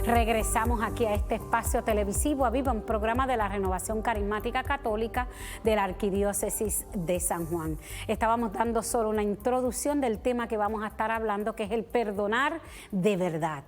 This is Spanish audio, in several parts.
Regresamos aquí a este espacio televisivo a Viva, un programa de la Renovación Carismática Católica de la Arquidiócesis de San Juan. Estábamos dando solo una introducción del tema que vamos a estar hablando, que es el perdonar de verdad.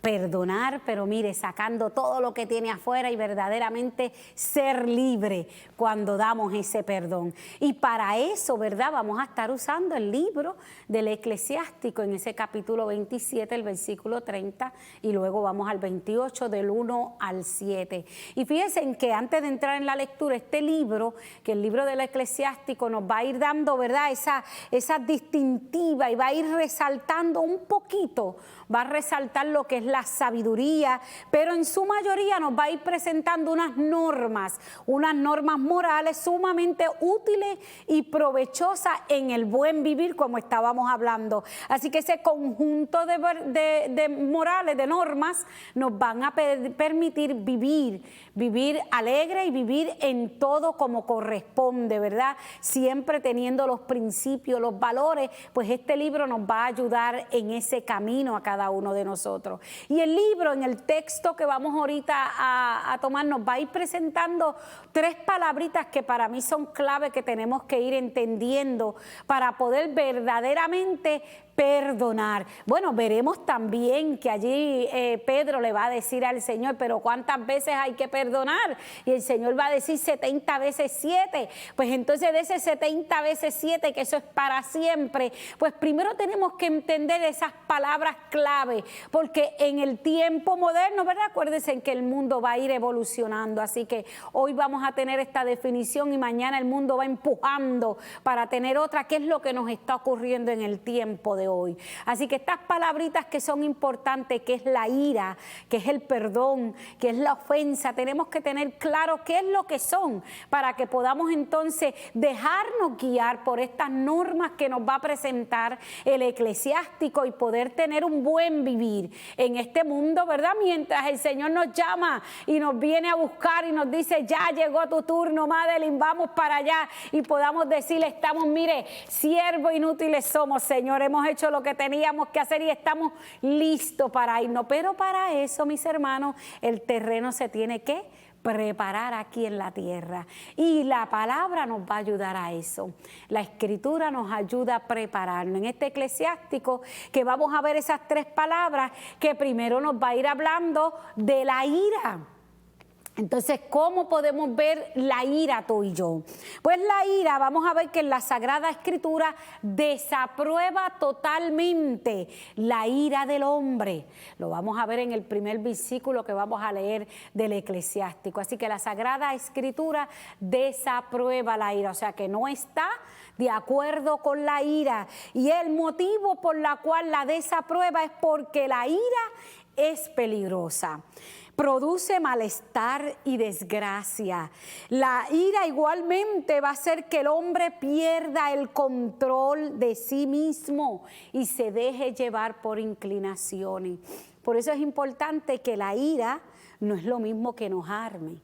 Perdonar, pero mire, sacando todo lo que tiene afuera y verdaderamente ser libre cuando damos ese perdón. Y para eso, ¿verdad? Vamos a estar usando el libro del Eclesiástico en ese capítulo 27, el versículo 30, y luego vamos al 28, del 1 al 7. Y fíjense en que antes de entrar en la lectura, este libro, que el libro del Eclesiástico nos va a ir dando, ¿verdad? Esa distintiva, y va a ir resaltando un poquito, va a resaltar lo que es la sabiduría, pero en su mayoría nos va a ir presentando unas normas morales sumamente útiles y provechosas en el buen vivir, como estábamos hablando. Así que ese conjunto de morales, de normas, nos van a permitir vivir alegre y vivir en todo como corresponde, ¿verdad? Siempre teniendo los principios, los valores, pues este libro nos va a ayudar en ese camino a cada uno de nosotros. Y el libro, en el texto que vamos ahorita a tomar, nos va a ir presentando tres palabritas que para mí son clave, que tenemos que ir entendiendo para poder verdaderamente perdonar. Bueno, veremos también que allí Pedro le va a decir al Señor, pero ¿cuántas veces hay que perdonar? Y el Señor va a decir 70 veces 7. Pues entonces de ese 70 veces 7, que eso es para siempre, pues primero tenemos que entender esas palabras clave, porque en el tiempo moderno, ¿verdad? Acuérdense que el mundo va a ir evolucionando, así que hoy vamos a tener esta definición y mañana el mundo va empujando para tener otra, que es lo que nos está ocurriendo en el tiempo de hoy. Así que estas palabritas que son importantes, que es la ira, que es el perdón, que es la ofensa, tenemos que tener claro qué es lo que son, para que podamos entonces dejarnos guiar por estas normas que nos va a presentar el Eclesiástico y poder tener un buen vivir en este mundo, ¿verdad? Mientras el Señor nos llama y nos viene a buscar y nos dice, ya llegó tu turno, Madeline, vamos para allá, y podamos decirle, estamos, mire, siervos inútiles somos, Señor, hemos hecho lo que teníamos que hacer y estamos listos para irnos. Pero para eso, mis hermanos, el terreno se tiene que preparar aquí en la tierra, y la palabra nos va a ayudar a eso. La escritura nos ayuda a prepararnos. En este Eclesiástico, que vamos a ver esas tres palabras, que primero nos va a ir hablando de la ira. Entonces, ¿cómo podemos ver la ira tú y yo? Pues la ira, vamos a ver que en la Sagrada Escritura desaprueba totalmente la ira del hombre. Lo vamos a ver en el primer versículo que vamos a leer del Eclesiástico. Así que la Sagrada Escritura desaprueba la ira, o sea que no está de acuerdo con la ira. Y el motivo por la cual la desaprueba es porque la ira es peligrosa. Produce malestar y desgracia. La ira igualmente va a hacer que el hombre pierda el control de sí mismo y se deje llevar por inclinaciones. Por eso es importante que la ira no es lo mismo que enojarme.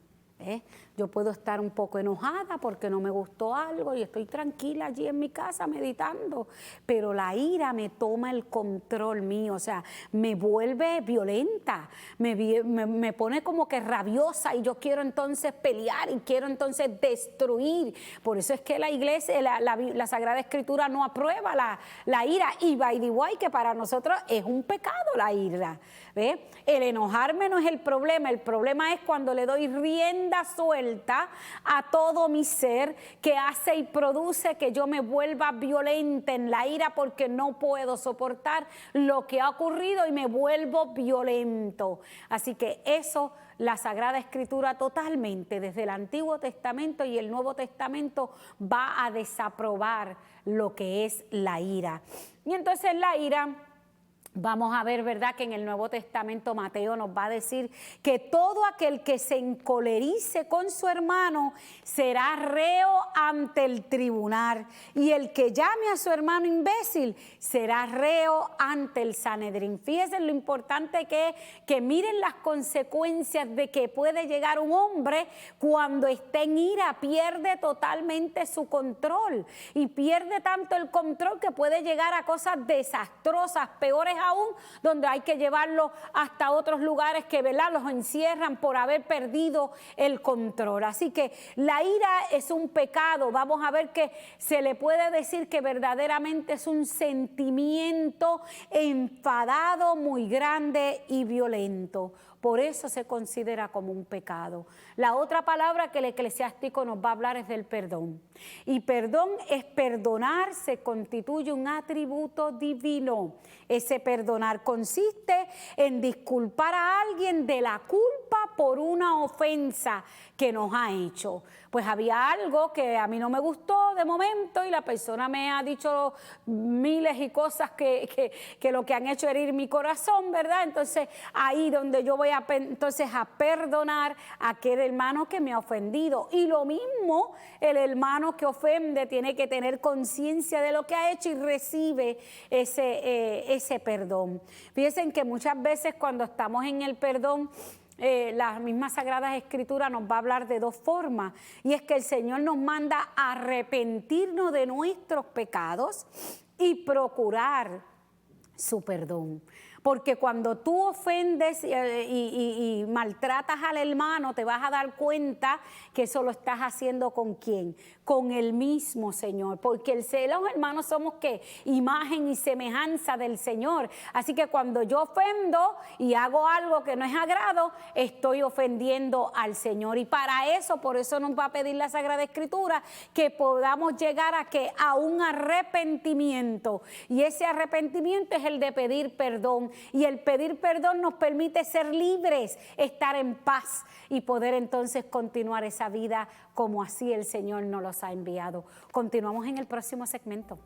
Yo puedo estar un poco enojada porque no me gustó algo y estoy tranquila allí en mi casa meditando, pero la ira me toma el control mío, o sea, me vuelve violenta, me pone como que rabiosa, y yo quiero entonces pelear y quiero entonces destruir. Por eso es que la iglesia, la Sagrada Escritura no aprueba la ira, y by the way, que para nosotros es un pecado la ira. El enojarme no es el problema es cuando le doy rienda suelta a todo mi ser, que hace y produce que yo me vuelva violenta en la ira, porque no puedo soportar lo que ha ocurrido y me vuelvo violento. Así que eso, la Sagrada Escritura totalmente, desde el Antiguo Testamento y el Nuevo Testamento, va a desaprobar lo que es la ira. Y entonces la ira Vamos a ver, ¿verdad?, que en el Nuevo Testamento Mateo nos va a decir que todo aquel que se encolerice con su hermano será reo ante el tribunal, y el que llame a su hermano imbécil será reo ante el Sanedrín. Fíjense lo importante que es que miren las consecuencias de que puede llegar un hombre cuando esté en ira. Pierde totalmente su control, y pierde tanto el control que puede llegar a cosas desastrosas, peores aún, donde hay que llevarlo hasta otros lugares que, ¿verdad?, los encierran por haber perdido el control. Así que la ira es un pecado. Vamos a ver que se le puede decir que verdaderamente es un sentimiento enfadado, muy grande y violento. Por eso se considera como un pecado. La otra palabra que el Eclesiástico nos va a hablar es del perdón. Y perdón es perdonar, se constituye un atributo divino. Ese perdonar consiste en disculpar a alguien de la culpa por una ofensa que nos ha hecho. Pues había algo que a mí no me gustó de momento y la persona me ha dicho miles y cosas que lo que han hecho herir mi corazón, ¿verdad? Entonces ahí donde yo voy a perdonar a aquel hermano que me ha ofendido. Y lo mismo, el hermano que ofende tiene que tener conciencia de lo que ha hecho y recibe ese perdón. Fíjense que muchas veces cuando estamos en el perdón, las mismas Sagradas Escrituras nos va a hablar de dos formas, y es que el Señor nos manda a arrepentirnos de nuestros pecados y procurar su perdón. Porque cuando tú ofendes y maltratas al hermano, te vas a dar cuenta que eso lo estás haciendo ¿con quién? Con el mismo Señor. Porque los hermanos somos ¿qué? Imagen y semejanza del Señor. Así que cuando yo ofendo y hago algo que no es agrado, estoy ofendiendo al Señor. Y para eso, por eso nos va a pedir la Sagrada Escritura que podamos llegar a un arrepentimiento. Y ese arrepentimiento es el de pedir perdón. Y el pedir perdón nos permite ser libres, estar en paz y poder entonces continuar esa vida como así el Señor nos los ha enviado. Continuamos en el próximo segmento.